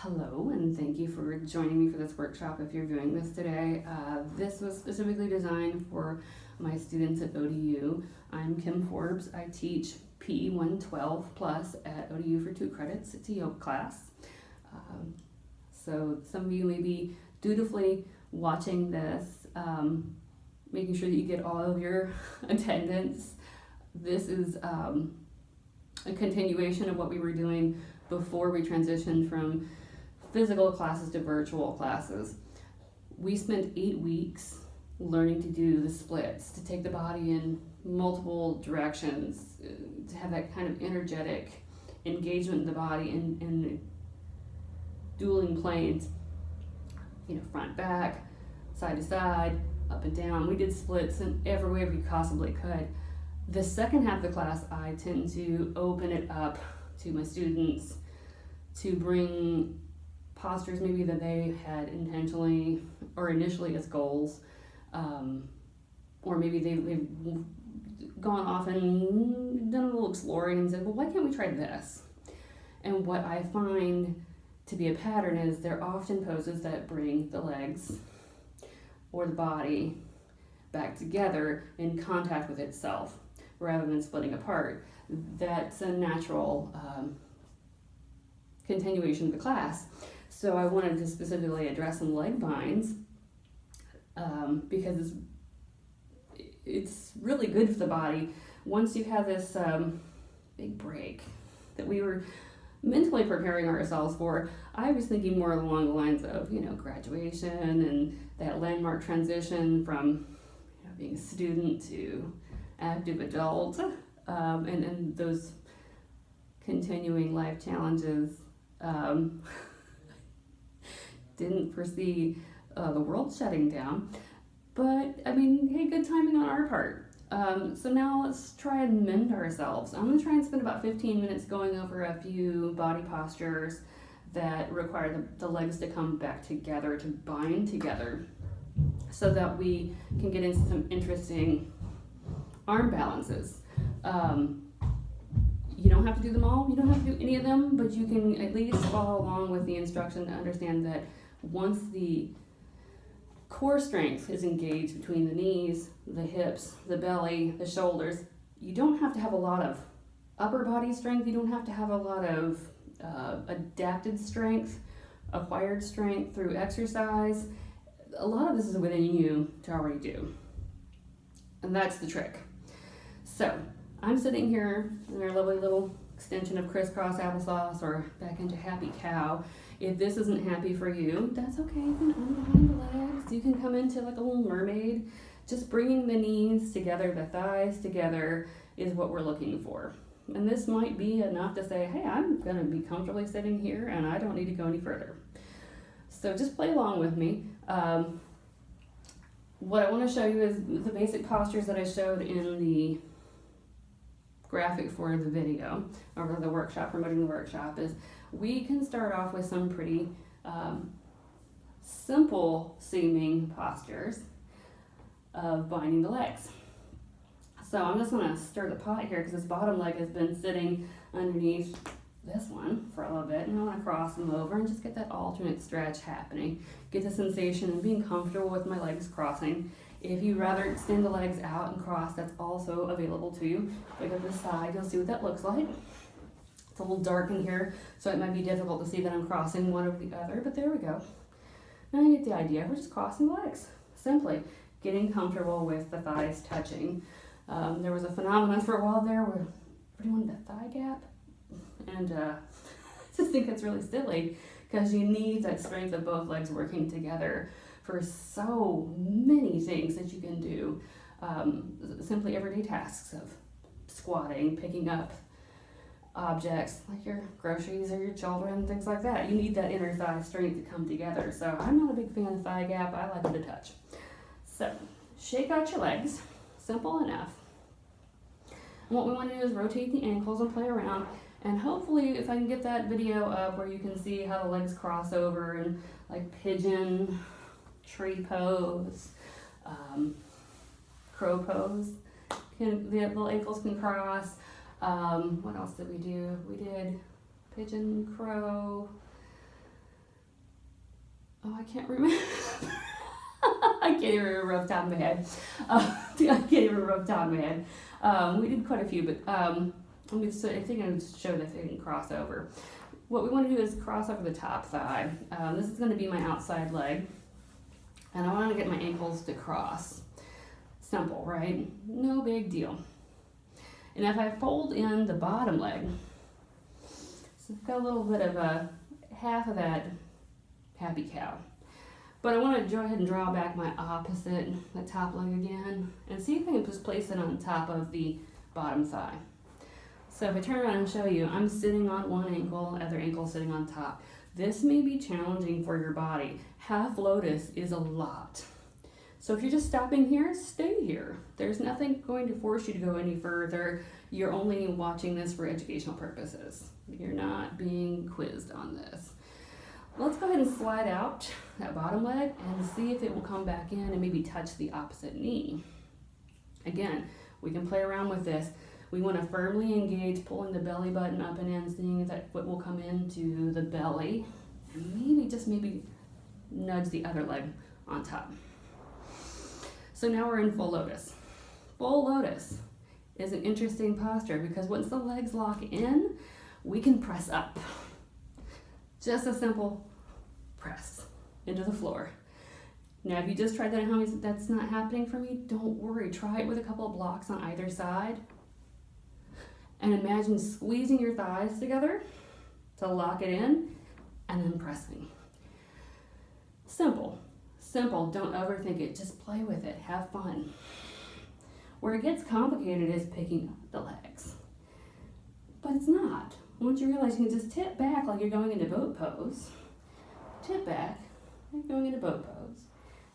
Hello, and thank you for joining me for this workshop if you're viewing this today. This was specifically designed for my students at ODU. I'm Kim Forbes. I teach PE 112 plus at ODU for 2 credits. It's a yoga class. So some of you may be dutifully watching this, making sure that you get all of your attendance. This is a continuation of what we were doing before we transitioned from physical classes to virtual classes. We spent 8 weeks learning to do the splits, to take the body in multiple directions, to have that kind of energetic engagement in the body in dueling planes, front, back, side to side, up and down. We did splits in every way we possibly could. The second half of the class, I tend to open it up to my students to bring postures maybe that they had intentionally or initially as goals, or maybe they've gone off and done a little exploring and said, well, why can't we try this? And what I find to be a pattern is they're often poses that bring the legs or the body back together in contact with itself rather than splitting apart. That's a natural continuation of the class. So I wanted to specifically address some leg binds because it's really good for the body. Once you have this big break that we were mentally preparing ourselves for, I was thinking more along the lines of, graduation and that landmark transition from being a student to active adult, and those continuing life challenges. Didn't foresee the world shutting down, but hey, good timing on our part. So now let's try and mend ourselves. I'm going to try and spend about 15 minutes going over a few body postures that require the legs to come back together, to bind together, so that we can get into some interesting arm balances. You don't have to do them all, you don't have to do any of them, but you can at least follow along with the instruction to understand that once the core strength is engaged between the knees, the hips, the belly, the shoulders, you don't have to have a lot of upper body strength, you don't have to have a lot of adapted strength, acquired strength through exercise. A lot of this is within you to already do. And that's the trick. So I'm sitting here in our lovely little extension of crisscross applesauce or back into happy cow. If this isn't happy for you, that's okay. You can unwind the legs. You can come into like a little mermaid. Just bringing the knees together, the thighs together is what we're looking for. And this might be enough to say, hey, I'm going to be comfortably sitting here and I don't need to go any further. So just play along with me. What I want to show you is the basic postures that I showed in the graphic for the video or the workshop, promoting the workshop. Is we can start off with some pretty simple seeming postures of binding the legs. So I'm just going to stir the pot here because this bottom leg has been sitting underneath this one for a little bit, and I want to cross them over and just get that alternate stretch happening. Get the sensation of being comfortable with my legs crossing. If you rather extend the legs out and cross, that's also available to you. Look at the side, you'll see what that looks like. It's a little dark in here, so it might be difficult to see that I'm crossing one over the other, but there we go. Now you get the idea. We're just crossing the legs, simply getting comfortable with the thighs touching. There was a phenomenon for a while there where everyone wanted the thigh gap, and I just think it's really silly because you need that strength of both legs working together for so many things that you can do. Simply everyday tasks of squatting, picking up objects like your groceries or your children, things like that. You need that inner thigh strength to come together. So I'm not a big fan of thigh gap. I like it to touch. So shake out your legs. Simple enough. And what we want to do is rotate the ankles and play around. And hopefully if I can get that video up where you can see how the legs cross over and like pigeon, tree pose, crow pose, the little ankles can cross. What else did we do? We did pigeon, crow, Oh, I can't remember. I can't even remember off the top of my head. I can't even remember off the top of my head. We did quite a few, but I think I just showed if they can cross over. What we want to do is cross over the top thigh. This is going to be my outside leg, and I want to get my ankles to cross. Simple, right? No big deal. And if I fold in the bottom leg, so I've got a little bit of a half of that happy cow. But I want to go ahead and draw back my opposite, the top leg again, and see if I can just place it on top of the bottom thigh. So if I turn around and show you, I'm sitting on one ankle, other ankle sitting on top. This may be challenging for your body. Half lotus is a lot. So if you're just stopping here, stay here. There's nothing going to force you to go any further. You're only watching this for educational purposes. You're not being quizzed on this. Let's go ahead and slide out that bottom leg and see if it will come back in and maybe touch the opposite knee. Again, we can play around with this. We want to firmly engage, pulling the belly button up and in, seeing if that foot will come into the belly, and maybe nudge the other leg on top. So now we're in full lotus. Full lotus is an interesting posture because once the legs lock in, we can press up. Just a simple press into the floor. Now, if you just tried that at home and said, that's not happening for me, don't worry. Try it with a couple of blocks on either side. And imagine squeezing your thighs together to lock it in and then pressing. Simple. Simple. Don't overthink it. Just play with it. Have fun. Where it gets complicated is picking up the legs. But it's not. Once you realize you can just tip back like you're going into boat pose, tip back, like you're going into boat pose,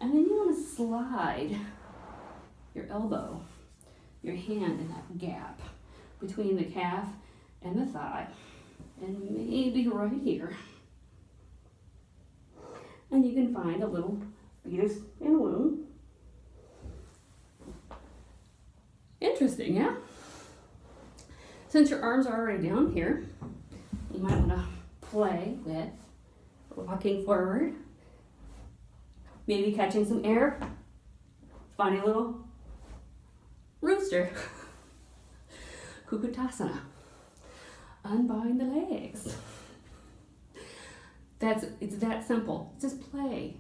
and then you want to slide your elbow, your hand in that gap between the calf and the thigh, and maybe right here. And you can find a little fetus in womb. Interesting, yeah? Since your arms are already down here, you might want to play with walking forward, maybe catching some air, finding a little rooster. Kukutasana. Unbind the legs. It's that simple. Just play.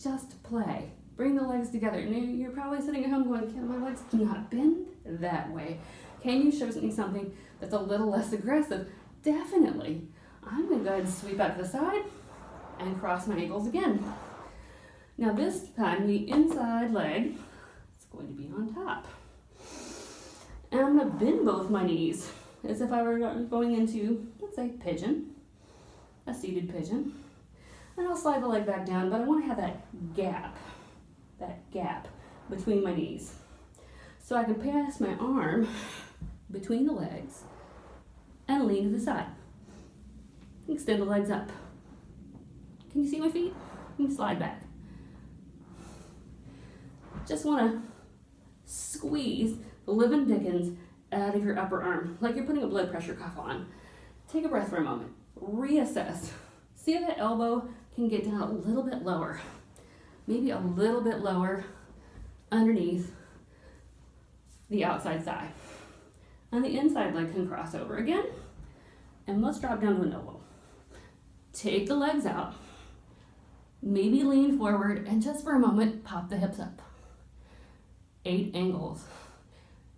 Just play. Bring the legs together. And you're probably sitting at home going, "Can my legs do not bend that way? Can you show me something that's a little less aggressive?" Definitely. I'm going to go ahead and sweep out to the side and cross my ankles again. Now this time, the inside leg is going to be on top. And I'm going to bend both my knees as if I were going into, let's say, pigeon, a seated pigeon. And I'll slide the leg back down, but I want to have that gap between my knees. So I can pass my arm between the legs and lean to the side. Extend the legs up. Can you see my feet? You can slide back. Just want to squeeze the living dickens out of your upper arm, like you're putting a blood pressure cuff on. Take a breath for a moment. Reassess. See if that elbow can get down a little bit lower. Maybe a little bit lower underneath the outside thigh. And the inside leg can cross over again. And let's drop down to an elbow. Take the legs out. Maybe lean forward and just for a moment, pop the hips up. 8 angles.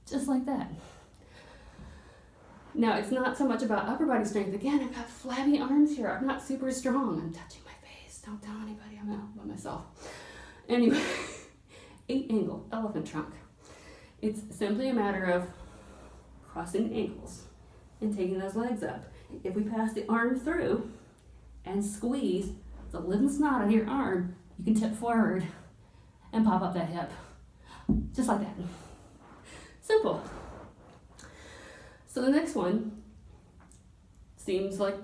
Just like that. Now, it's not so much about upper body strength. Again, I've got flabby arms here. I'm not super strong. I'm touching my face. Don't tell anybody I'm out by myself. Anyway, 8 angle, elephant trunk. It's simply a matter of crossing the ankles and taking those legs up. If we pass the arm through and squeeze the living snot out of your arm, you can tip forward and pop up that hip. Just like that. Simple. So the next one seems like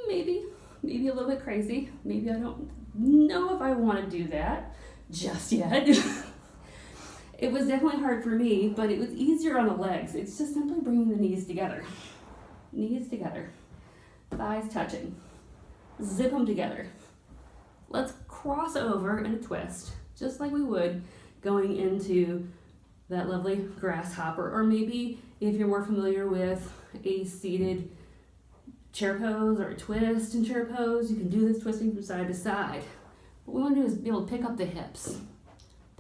maybe a little bit crazy. Maybe I don't know if I want to do that just yet. It was definitely hard for me, but it was easier on the legs. It's just simply bringing the knees together. Knees together. Thighs touching. Zip them together. Let's cross over in a twist, just like we would going into that lovely grasshopper. Or maybe if you're more familiar with a seated chair pose or a twist in chair pose, you can do this twisting from side to side. What we want to do is be able to pick up the hips.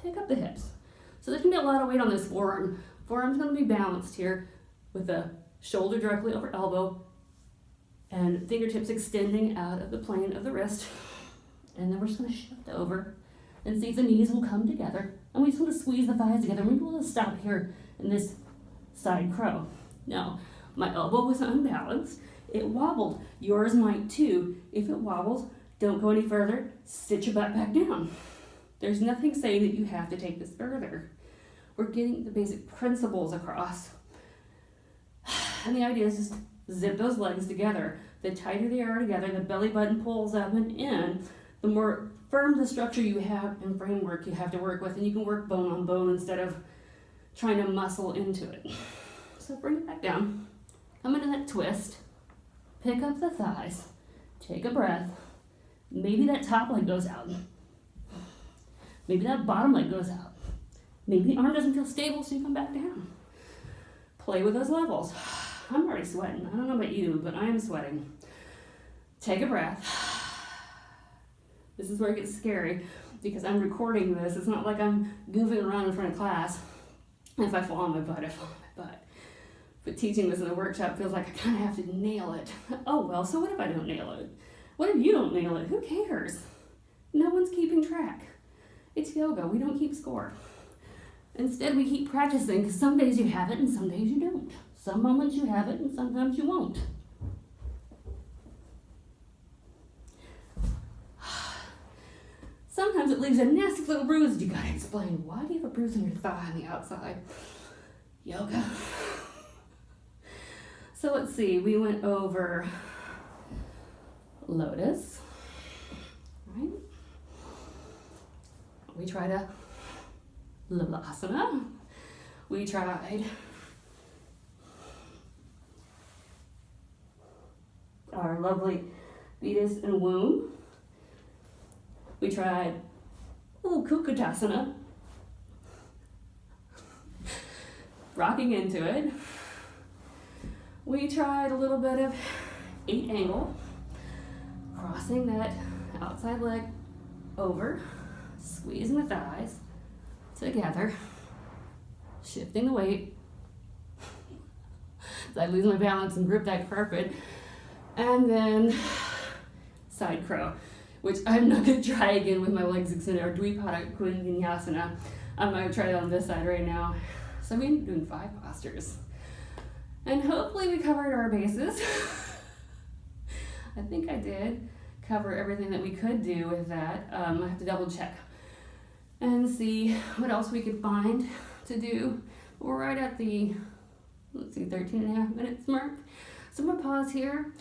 Pick up the hips. So there's going to be a lot of weight on this forearm. Forearm's going to be balanced here with the shoulder directly over elbow and fingertips extending out of the plane of the wrist. And then we're just going to shift over and see if the knees will come together. And we just want to squeeze the thighs together. Maybe we'll just stop here in this side crow. Now, my elbow was unbalanced. It wobbled. Yours might too. If it wobbles, don't go any further. Sit your butt back down. There's nothing saying that you have to take this further. We're getting the basic principles across. And the idea is just zip those legs together. The tighter they are together, the belly button pulls up and in, the more firm the structure you have and framework you have to work with, and you can work bone on bone instead of trying to muscle into it. So bring it back down. Come into that twist. Pick up the thighs. Take a breath. Maybe that top leg goes out. Maybe that bottom leg goes out. Maybe the arm doesn't feel stable, so you come back down. Play with those levels. I'm already sweating. I don't know about you, but I am sweating. Take a breath. This is where it gets scary because I'm recording this. It's not like I'm goofing around in front of class. If I fall on my butt, I fall on my butt. But teaching this in a workshop feels like I kind of have to nail it. Oh well, so what if I don't nail it? What if you don't nail it? Who cares? No one's keeping track. It's yoga. We don't keep score. Instead, we keep practicing because some days you have it and some days you don't. Some moments you have it and sometimes you won't. Sometimes it leaves a nasty little bruise. You gotta explain, why do you have a bruise on your thigh on the outside? Yoga. So let's see, we went over lotus, right? We tried a Lalasana. We tried our lovely fetus and womb. We tried Kukutasana, rocking into it. We tried a little bit of 8 angle, crossing that outside leg over, squeezing the thighs together, shifting the weight. So I lose my balance and grip that carpet. And then side crow, which I'm not going to try again with my legs extended, or Dvipada Vinyasana. I'm going to try it on this side right now. So we've been doing 5 postures. And hopefully we covered our bases. I think I did cover everything that we could do with that. I have to double check and see what else we could find to do. We're right at the, 13.5 minutes mark. So I'm gonna pause here.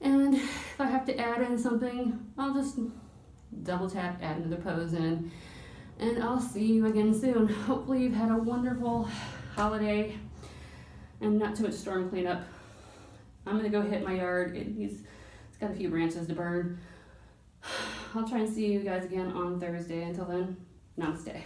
And if I have to add in something, I'll just double tap, add another pose in, and I'll see you again soon. Hopefully you've had a wonderful holiday and not too much storm cleanup. I'm gonna go hit my yard. It's got a few branches to burn. I'll try and see you guys again on Thursday. Until then, namaste.